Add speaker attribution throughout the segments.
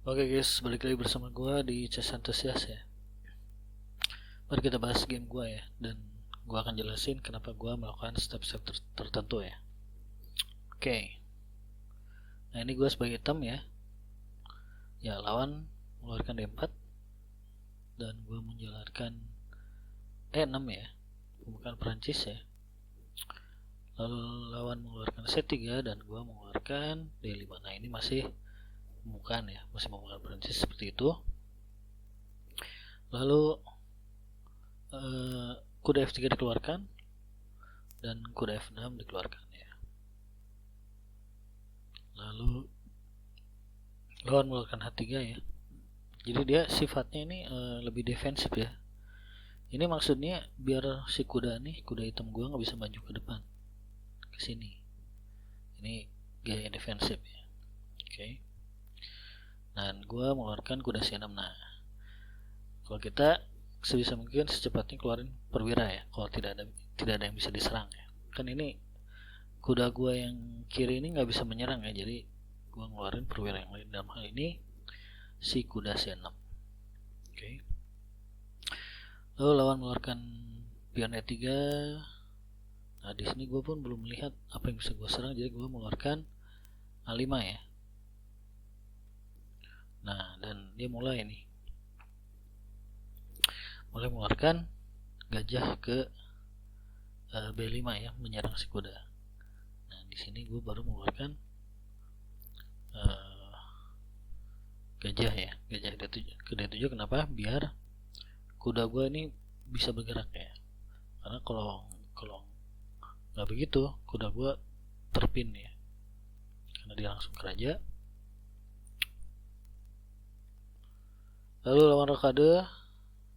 Speaker 1: Oke guys, balik lagi bersama gue di Chess Antusias ya. Mari kita bahas game gue ya, dan gue akan jelasin kenapa gue melakukan step-step tertentu ya. Oke, nah ini gue sebagai hitam ya. Ya, lawan mengeluarkan D4 dan gue menjalankan E6 ya, pembukaan Prancis ya. Lalu lawan mengeluarkan C3 dan gue mengeluarkan D5. Nah ini masih pembukaan ya, masih pembukaan Prancis seperti itu. Lalu kuda F3 dikeluarkan dan kuda F6 dikeluarkan ya. Lalu lawan mengeluarkan H3 ya. Jadi dia sifatnya ini lebih defensif ya. Ini maksudnya biar si kuda hitam gua nggak bisa maju ke depan, ke sini. Ini gaya defensif ya. Oke. Dan gua mengeluarkan kuda C6. Nah, kalau kita sebisa mungkin secepatnya keluarin perwira ya. Kalau tidak ada yang bisa diserang ya. Kan ini kuda gua yang kiri ini nggak bisa menyerang ya. Jadi gua ngeluarin perwira yang lain. Dalam hal ini si kuda C6. Oke. Lalu lawan mengeluarkan pion E3. Nah di sini gue pun belum melihat apa yang bisa gue serang, jadi gue mengeluarkan A5 ya. Nah dan dia mulai mengeluarkan gajah ke B5 ya, menyerang si kuda. Nah di sini gue baru mengeluarkan gajah ya, gajah ke D7. Kenapa? Biar kuda gue ini bisa bergerak ya. Karena kalau nggak begitu, kuda gue terpin ya, karena dia langsung ke raja. Lalu lawan rokade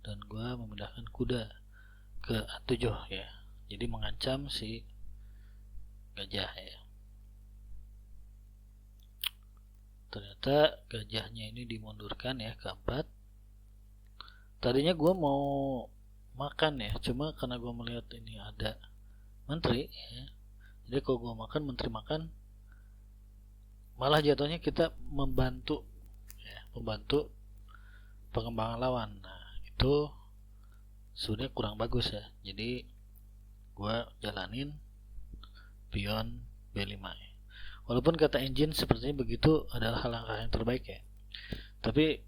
Speaker 1: dan gue memindahkan kuda ke A7 ya, jadi mengancam si gajah ya. Ternyata gajahnya ini dimundurkan ya ke 4. Tadinya gue mau makan ya, cuma karena gue melihat ini ada menteri ya, jadi kalau gue makan, menteri makan, malah jatuhnya kita membantu pengembangan lawan. Nah itu sebenarnya kurang bagus ya. Jadi gue jalanin pion B5 ya. Walaupun kata engine sepertinya begitu adalah langkah yang terbaik ya, tapi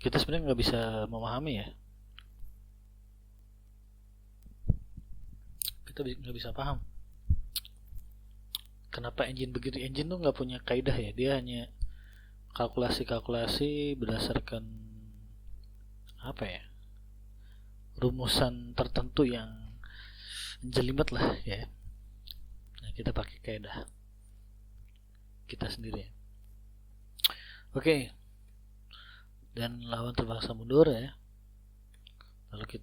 Speaker 1: kita sebenarnya nggak bisa memahami ya. Kita nggak bisa paham kenapa engine begitu. Engine tuh nggak punya kaidah ya, dia hanya kalkulasi berdasarkan apa ya, rumusan tertentu yang jelimet lah ya. Nah kita pakai kaidah kita sendiri ya. Oke, dan lawan terpaksa mundur ya. Lalu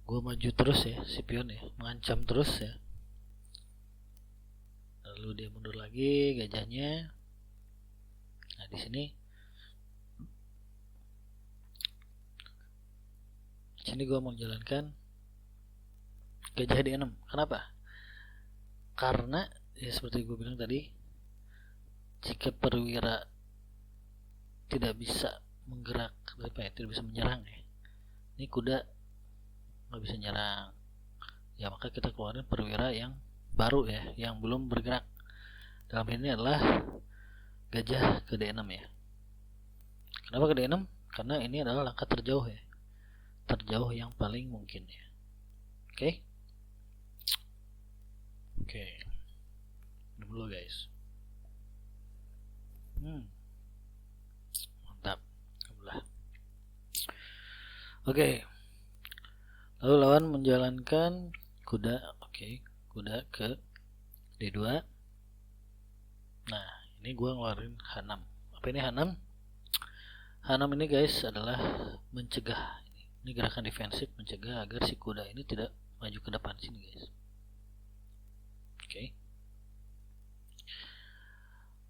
Speaker 1: gue maju terus ya, si pion ya, mengancam terus ya. Lalu dia mundur lagi gajahnya. Nah di sini gue mau menjalankan gajah D6. Kenapa? Karena ya seperti gue bilang tadi, jika perwira tidak bisa menggerak, tidak bisa menyerang ya, ini kuda nggak bisa nyerang ya, maka kita keluarin perwira yang baru ya, yang belum bergerak. Dalam ini adalah gajah ke D6 ya. Kenapa ke D6? Karena ini adalah langkah terjauh ya, terjauh yang paling mungkin ya. Oke. Dulu guys. Mantap. Alhamdulillah. Oke. Lalu lawan menjalankan kuda ke D2. Nah ini gue ngeluarin H6. Apa ini H6? H6 ini guys adalah mencegah, ini gerakan defensif, mencegah agar si kuda ini tidak maju ke depan sini guys. Oke.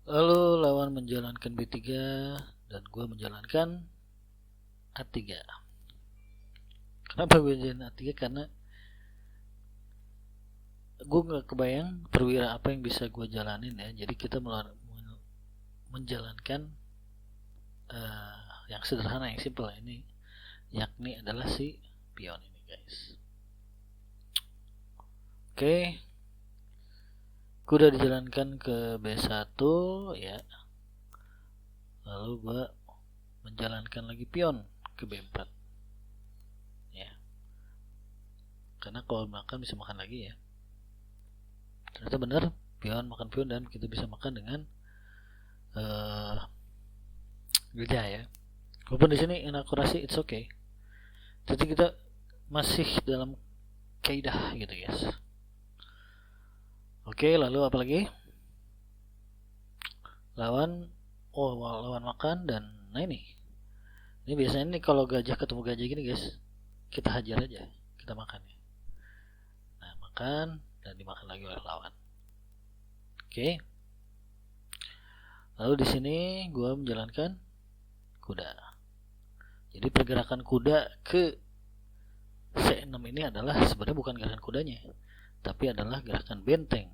Speaker 1: Lalu lawan menjalankan B3 dan gue menjalankan A3. Kenapa gue menjalankan A3? Karena gue nggak kebayang perwira apa yang bisa gue jalanin ya. Jadi kita menjalankan yang sederhana, yang simple ini, yakni adalah si pion ini guys. Oke, kuda dijalankan ke B1 ya, lalu gua menjalankan lagi pion ke B4 ya, karena kalau makan bisa makan lagi ya. Ternyata benar, pion makan pion, dan kita bisa makan dengan gajah ya. Walaupun di sini inakurasi it's okay, jadi kita masih dalam kaidah gitu guys. Oke, lalu apa lagi? Lawan makan, dan nah ini biasanya nih kalau gajah ketemu gajah gini guys, kita hajar aja, kita makan ya. Nah, makan dan dimakan lagi oleh lawan. Oke. Lalu di sini gua menjalankan kuda. Jadi pergerakan kuda ke C6 ini adalah sebenarnya bukan gerakan kudanya, tapi adalah gerakan benteng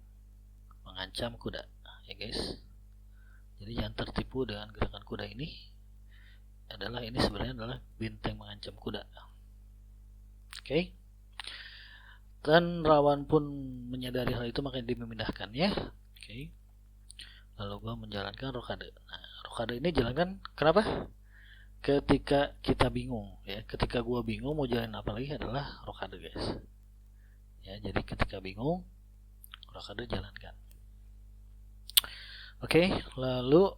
Speaker 1: mengancam kuda ya guys. Jadi jangan tertipu dengan gerakan kuda ini, ini sebenarnya adalah benteng mengancam kuda. Oke. Dan lawan pun menyadari hal itu, makanya dia memindahkannya. Oke. Lalu gua menjalankan rokade. Nah, rokade ini jalankan kenapa? Ketika kita bingung ya, ketika gua bingung mau jalan apa lagi adalah rokade guys ya. Jadi ketika bingung, rokade jalankan. Oke, lalu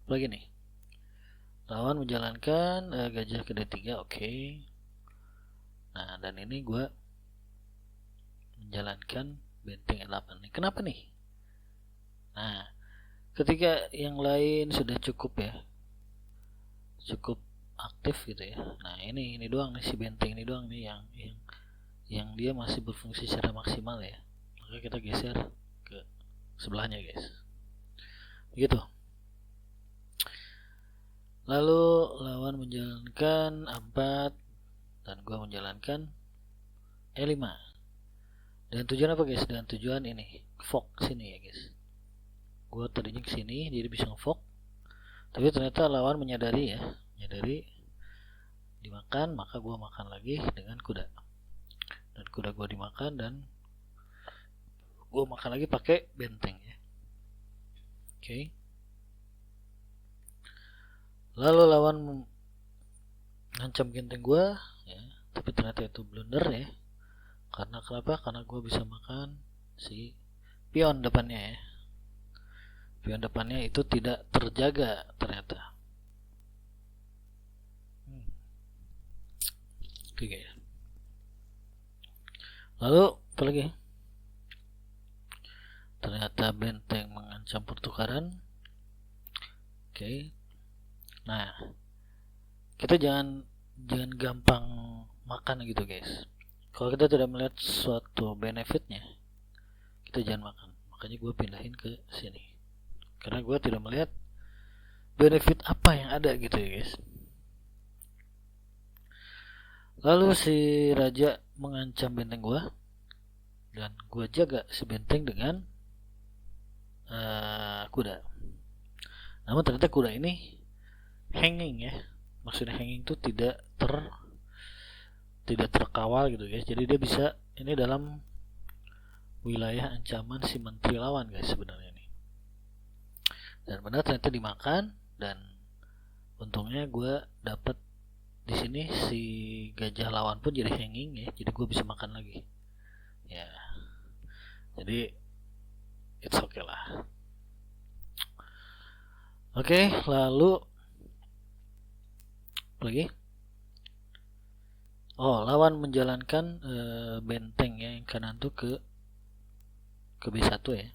Speaker 1: lagi nih, lawan menjalankan gajah ke D3. Oke. Nah, dan ini gua menjalankan benteng E8 nih. Kenapa nih? Nah, ketika yang lain sudah cukup ya, cukup aktif gitu ya. Nah, ini doang nih, si benteng ini doang nih yang dia masih berfungsi secara maksimal ya. Maka kita geser ke sebelahnya guys. Begitu. Lalu lawan menjalankan A4 dan gua menjalankan E5. Dan tujuan apa guys? Dan tujuan ini fok sini ya guys. Gua tadinya ke sini jadi bisa ngefok, tapi ternyata lawan menyadari dimakan, maka gua makan lagi dengan kuda. Dan kuda gua dimakan, dan gua makan lagi pakai benteng ya. Oke. Lalu lawan ngancam benteng gua ya, tapi ternyata itu blunder ya. Karena kenapa? Karena gua bisa makan si pion depannya ya. Pion depannya itu tidak terjaga ternyata. Oke guys. Lalu apa lagi? Ternyata benteng mengancam pertukaran. Oke. Nah, kita jangan gampang makan gitu guys. Kalau kita tidak melihat suatu benefitnya, kita jangan makan. Makanya gue pindahin ke sini, karena gue tidak melihat benefit apa yang ada gitu ya guys. Lalu si raja mengancam benteng gue, dan gue jaga si benteng dengan kuda. Namun ternyata kuda ini hanging ya. Maksudnya hanging itu tidak terkawal gitu guys. Jadi dia bisa, ini dalam wilayah ancaman si menteri lawan guys sebenarnya ini. Dan benar ternyata dimakan, dan untungnya gue dapat di sini si gajah lawan pun jadi hanging ya. Jadi gue bisa makan lagi. Ya. Jadi it's okay lah. Oke, lalu lagi. Lawan menjalankan benteng ya, yang kanan tuh ke B1 ya.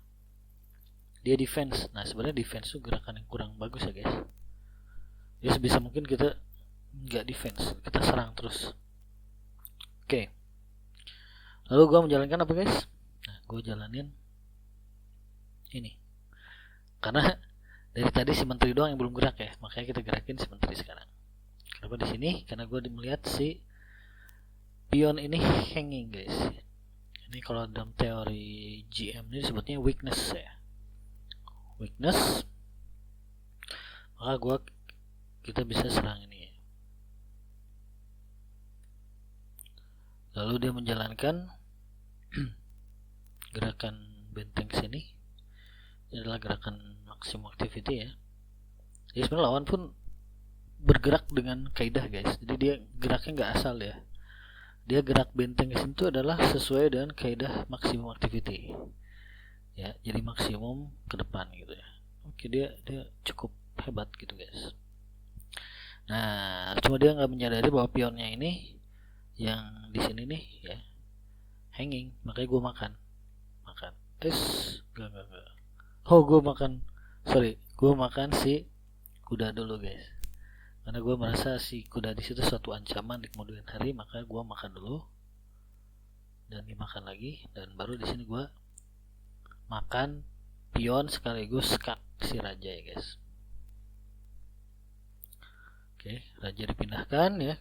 Speaker 1: Dia defense. Nah, sebenarnya defense tuh gerakan yang kurang bagus ya guys. Jadi sebisa mungkin kita nggak defense, kita serang terus. Oke. Lalu gua menjalankan apa guys? Nah, gua jalanin ini. Karena dari tadi si menteri doang yang belum gerak ya, makanya kita gerakin si menteri sekarang. Kenapa di sini? Karena gua melihat si pion ini hanging guys. Ini kalau dalam teori GM ini disebutnya weakness ya. Weakness. maka kita bisa serang ini. Lalu dia menjalankan gerakan benteng sini. Ini adalah gerakan maximum activity ya. Jadi sebenarnya lawan pun bergerak dengan kaidah guys. Jadi dia geraknya nggak asal ya. Dia gerak benteng itu adalah sesuai dengan kaidah maximum activity. Ya, jadi maksimum ke depan gitu ya. Oke, dia cukup hebat gitu guys. Nah, cuma dia nggak menyadari bahwa pionnya ini yang di sini nih ya hanging, makanya gue makan. Enggak. Oh, gue makan si kuda dulu guys. Karena gue merasa si kuda di situ suatu ancaman di kemudian hari, maka gue makan dulu dan dimakan lagi, dan baru di sini gue makan pion sekaligus skak si raja ya guys. Oke, raja dipindahkan ya.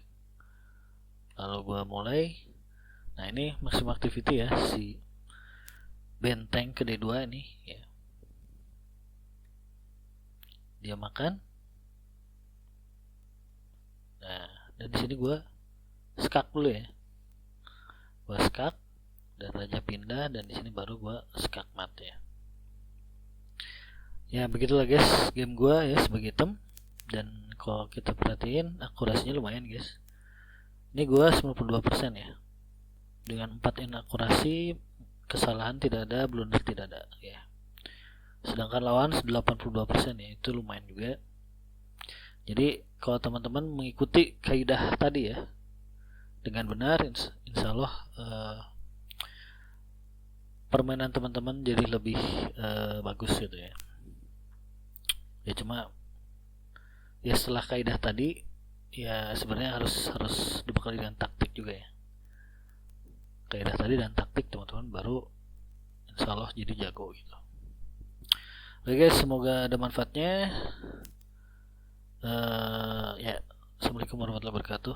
Speaker 1: Lalu gue mulai. Nah, ini maximum activity ya, si benteng ke D2 ini ya. Dia makan. Nah, dan di sini gue skak dulu ya. Gue skak dan raja pindah, dan di sini baru gue skak mat ya. Ya begitulah guys game gue ya sebagai hitam. Dan kalau kita perhatiin akurasinya lumayan guys. Ini gue 92% ya. Dengan 4 in akurasi, kesalahan tidak ada, blunder tidak ada ya. Sedangkan lawan 82% ya, itu lumayan juga. Jadi kalau teman-teman mengikuti kaidah tadi ya dengan benar, insya Allah permainan teman-teman jadi lebih bagus gitu ya. Ya cuma ya setelah kaidah tadi ya sebenarnya harus dibekali dengan taktik juga ya. Kaidah tadi dan taktik teman-teman baru insya Allah jadi jago gitu. Oke guys, semoga ada manfaatnya. Ya, assalamualaikum warahmatullahi wabarakatuh.